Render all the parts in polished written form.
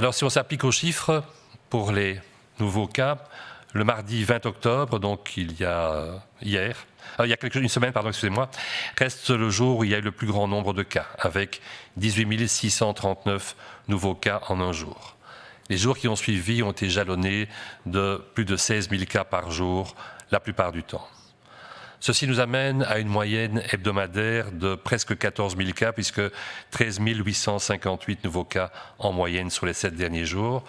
Alors si on s'applique aux chiffres pour les nouveaux cas, le mardi 20 octobre, donc il y a une semaine, excusez-moi, reste le jour où il y a eu le plus grand nombre de cas, avec 18 639 nouveaux cas en un jour. Les jours qui ont suivi ont été jalonnés de plus de 16 000 cas par jour, la plupart du temps. Ceci nous amène à une moyenne hebdomadaire de presque 14 000 cas, puisque 13 858 nouveaux cas en moyenne sur les 7 derniers jours,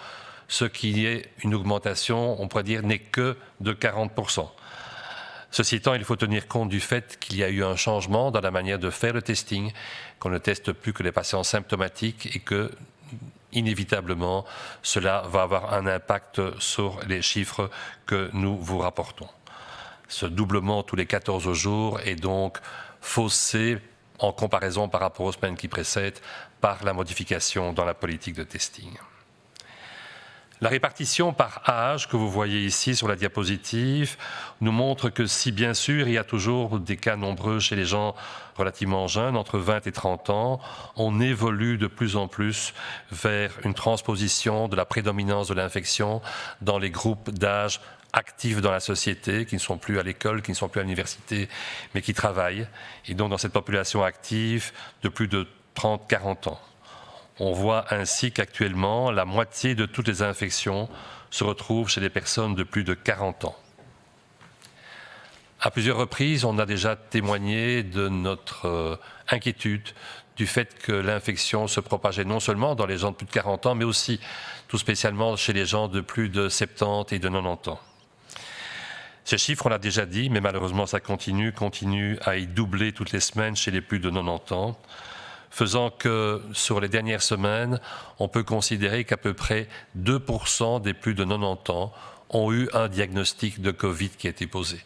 ce qui est une augmentation, on pourrait dire, n'est que de 40%. Ceci étant, il faut tenir compte du fait qu'il y a eu un changement dans la manière de faire le testing, qu'on ne teste plus que les patients symptomatiques et que, inévitablement, cela va avoir un impact sur les chiffres que nous vous rapportons. Ce doublement tous les 14 jours est donc faussé en comparaison par rapport aux semaines qui précèdent par la modification dans la politique de testing. La répartition par âge que vous voyez ici sur la diapositive nous montre que si bien sûr il y a toujours des cas nombreux chez les gens relativement jeunes, entre 20 et 30 ans, on évolue de plus en plus vers une transposition de la prédominance de l'infection dans les groupes d'âge actifs dans la société, qui ne sont plus à l'école, qui ne sont plus à l'université, mais qui travaillent. Et donc dans cette population active de plus de 30-40 ans. On voit ainsi qu'actuellement, la moitié de toutes les infections se retrouvent chez des personnes de plus de 40 ans. À plusieurs reprises, on a déjà témoigné de notre inquiétude du fait que l'infection se propageait non seulement dans les gens de plus de 40 ans, mais aussi tout spécialement chez les gens de plus de 70 et de 90 ans. Ces chiffres, on l'a déjà dit, mais malheureusement ça continue à y doubler toutes les semaines chez les plus de 90 ans, faisant que sur les dernières semaines, on peut considérer qu'à peu près 2% des plus de 90 ans ont eu un diagnostic de Covid qui a été posé.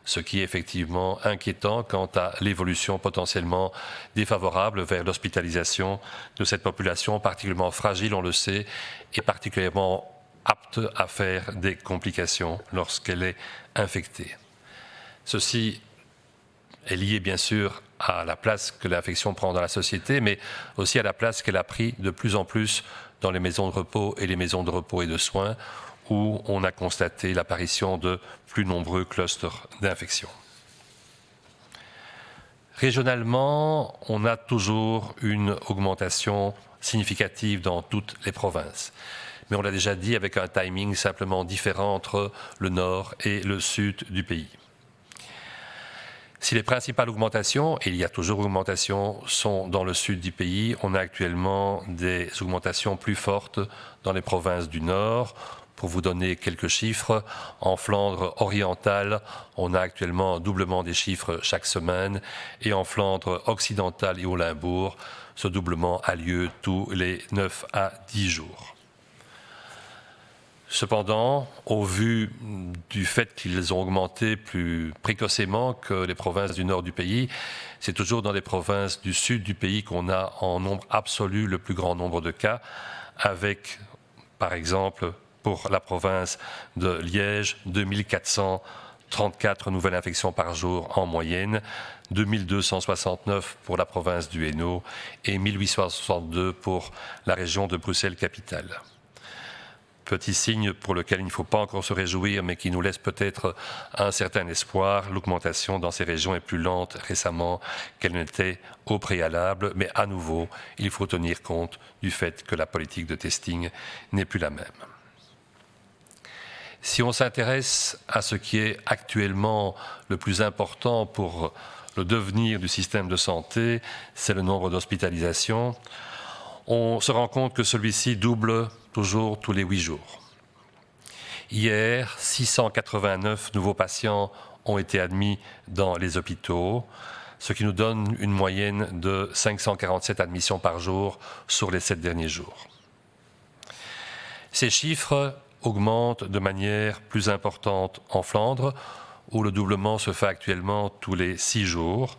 Ce qui est effectivement inquiétant quant à l'évolution potentiellement défavorable vers l'hospitalisation de cette population particulièrement fragile, on le sait, et particulièrement apte à faire des complications lorsqu'elle est infectée. Ceci est lié bien sûr à la place que l'infection prend dans la société, mais aussi à la place qu'elle a pris de plus en plus dans les maisons de repos et les maisons de repos et de soins, où on a constaté l'apparition de plus nombreux clusters d'infection. Régionalement, on a toujours une augmentation significative dans toutes les provinces. Mais on l'a déjà dit, avec un timing simplement différent entre le nord et le sud du pays. Si les principales augmentations, et il y a toujours augmentations, sont dans le sud du pays, on a actuellement des augmentations plus fortes dans les provinces du nord. Pour vous donner quelques chiffres, en Flandre orientale, on a actuellement un doublement des chiffres chaque semaine, et en Flandre occidentale et au Limbourg, ce doublement a lieu tous les 9 à 10 jours. Cependant, au vu du fait qu'ils ont augmenté plus précocement que les provinces du nord du pays, c'est toujours dans les provinces du sud du pays qu'on a en nombre absolu le plus grand nombre de cas, avec, par exemple, pour la province de Liège, 2434 nouvelles infections par jour en moyenne, 2269 pour la province du Hainaut et 1862 pour la région de Bruxelles-Capitale. Petit signe pour lequel il ne faut pas encore se réjouir, mais qui nous laisse peut-être un certain espoir. L'augmentation dans ces régions est plus lente récemment qu'elle n'était au préalable, mais à nouveau, il faut tenir compte du fait que la politique de testing n'est plus la même. Si on s'intéresse à ce qui est actuellement le plus important pour le devenir du système de santé, c'est le nombre d'hospitalisations. On se rend compte que celui-ci double toujours tous les 8 jours. Hier, 689 nouveaux patients ont été admis dans les hôpitaux, ce qui nous donne une moyenne de 547 admissions par jour sur les 7 derniers jours. Ces chiffres augmentent de manière plus importante en Flandre, où le doublement se fait actuellement tous les 6 jours,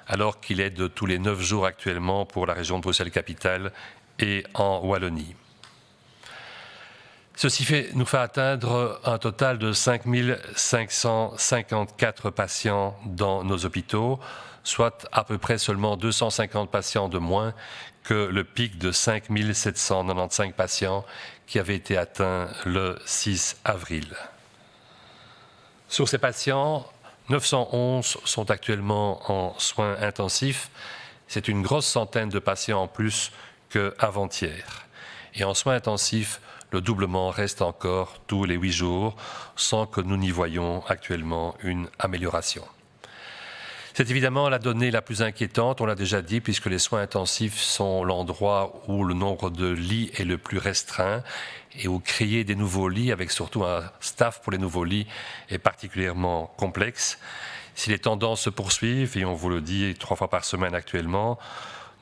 alors qu'il est de tous les 9 jours actuellement pour la région de Bruxelles-Capitale et en Wallonie. Ceci nous fait atteindre un total de 5 554 patients dans nos hôpitaux, soit à peu près seulement 250 patients de moins que le pic de 5 795 patients qui avait été atteint le 6 avril. Sur ces patients, 911 sont actuellement en soins intensifs. C'est une grosse centaine de patients en plus qu'avant-hier. Et en soins intensifs, le doublement reste encore tous les 8 jours, sans que nous n'y voyions actuellement une amélioration. C'est évidemment la donnée la plus inquiétante, on l'a déjà dit, puisque les soins intensifs sont l'endroit où le nombre de lits est le plus restreint et où créer des nouveaux lits, avec surtout un staff pour les nouveaux lits, est particulièrement complexe. Si les tendances se poursuivent, et on vous le dit 3 fois par semaine actuellement,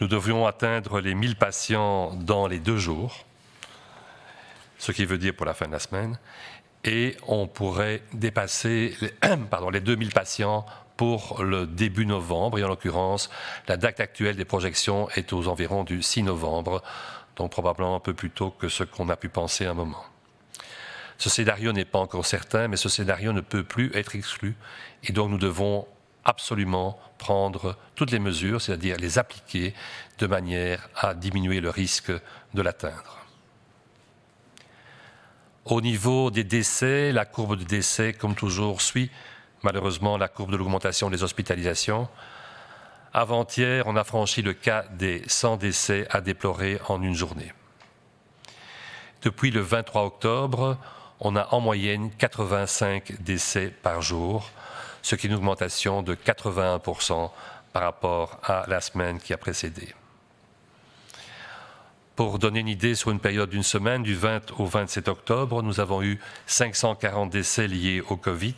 nous devrions atteindre les 1000 patients dans les 2 jours, ce qui veut dire pour la fin de la semaine, et on pourrait dépasser les 2000 patients pour le début novembre, et en l'occurrence, la date actuelle des projections est aux environs du 6 novembre, donc probablement un peu plus tôt que ce qu'on a pu penser à un moment. Ce scénario n'est pas encore certain, mais ce scénario ne peut plus être exclu, et donc nous devons absolument prendre toutes les mesures, c'est-à-dire les appliquer de manière à diminuer le risque de l'atteindre. Au niveau des décès, la courbe de décès, comme toujours, suit malheureusement la courbe de l'augmentation des hospitalisations. Avant-hier, on a franchi le cas des 100 décès à déplorer en une journée. Depuis le 23 octobre, on a en moyenne 85 décès par jour, ce qui est une augmentation de 81% par rapport à la semaine qui a précédé. Pour donner une idée, sur une période d'une semaine, du 20 au 27 octobre, nous avons eu 540 décès liés au Covid,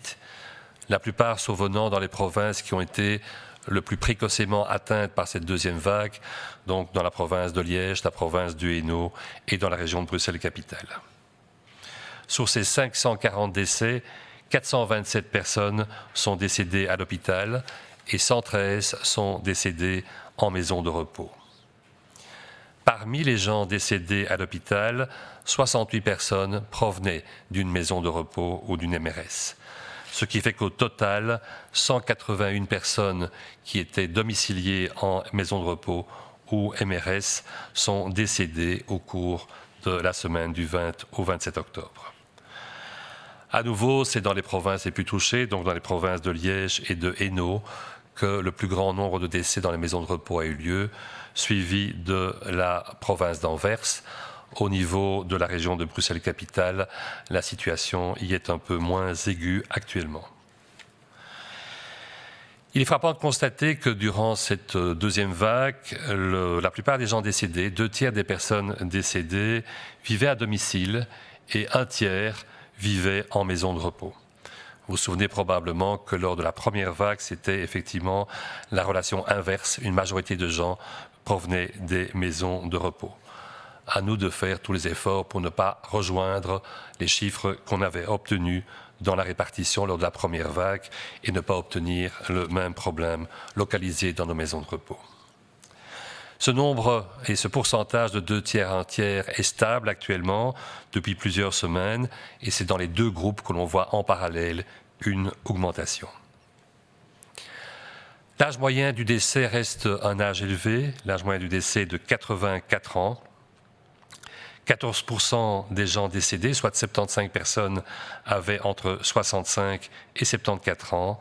la plupart survenant dans les provinces qui ont été le plus précocement atteintes par cette deuxième vague, donc dans la province de Liège, la province du Hainaut et dans la région de Bruxelles-Capitale. Sur ces 540 décès, 427 personnes sont décédées à l'hôpital et 113 sont décédées en maison de repos. Parmi les gens décédés à l'hôpital, 68 personnes provenaient d'une maison de repos ou d'une MRS. Ce qui fait qu'au total, 181 personnes qui étaient domiciliées en maison de repos ou MRS sont décédées au cours de la semaine du 20 au 27 octobre. À nouveau, c'est dans les provinces les plus touchées, donc dans les provinces de Liège et de Hainaut, que le plus grand nombre de décès dans les maisons de repos a eu lieu, suivi de la province d'Anvers. Au niveau de la région de Bruxelles-Capitale, la situation y est un peu moins aiguë actuellement. Il est frappant de constater que durant cette deuxième vague, la plupart des gens décédés, 2/3 des personnes décédées, vivaient à domicile et 1/3 vivaient en maison de repos. Vous vous souvenez probablement que lors de la première vague, c'était effectivement la relation inverse. Une majorité de gens provenaient des maisons de repos. À nous de faire tous les efforts pour ne pas rejoindre les chiffres qu'on avait obtenus dans la répartition lors de la première vague et ne pas obtenir le même problème localisé dans nos maisons de repos. Ce nombre et ce pourcentage de 2/3 à 1/3 est stable actuellement depuis plusieurs semaines et c'est dans les 2 groupes que l'on voit en parallèle une augmentation. L'âge moyen du décès reste un âge élevé. L'âge moyen du décès est de 84 ans. 14% des gens décédés, soit 75 personnes, avaient entre 65 et 74 ans,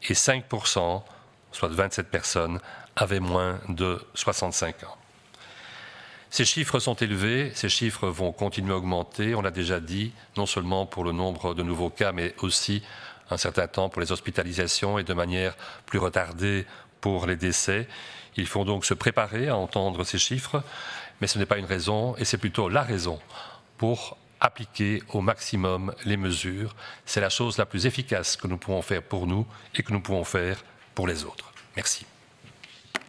et 5%, soit 27 personnes, avaient moins de 65 ans. Ces chiffres sont élevés, ces chiffres vont continuer à augmenter, on l'a déjà dit, non seulement pour le nombre de nouveaux cas, mais aussi un certain temps pour les hospitalisations et de manière plus retardée pour les décès. Il faut donc se préparer à entendre ces chiffres, mais ce n'est pas une raison, et c'est plutôt la raison pour appliquer au maximum les mesures. C'est la chose la plus efficace que nous pouvons faire pour nous et que nous pouvons faire pour les autres. Merci.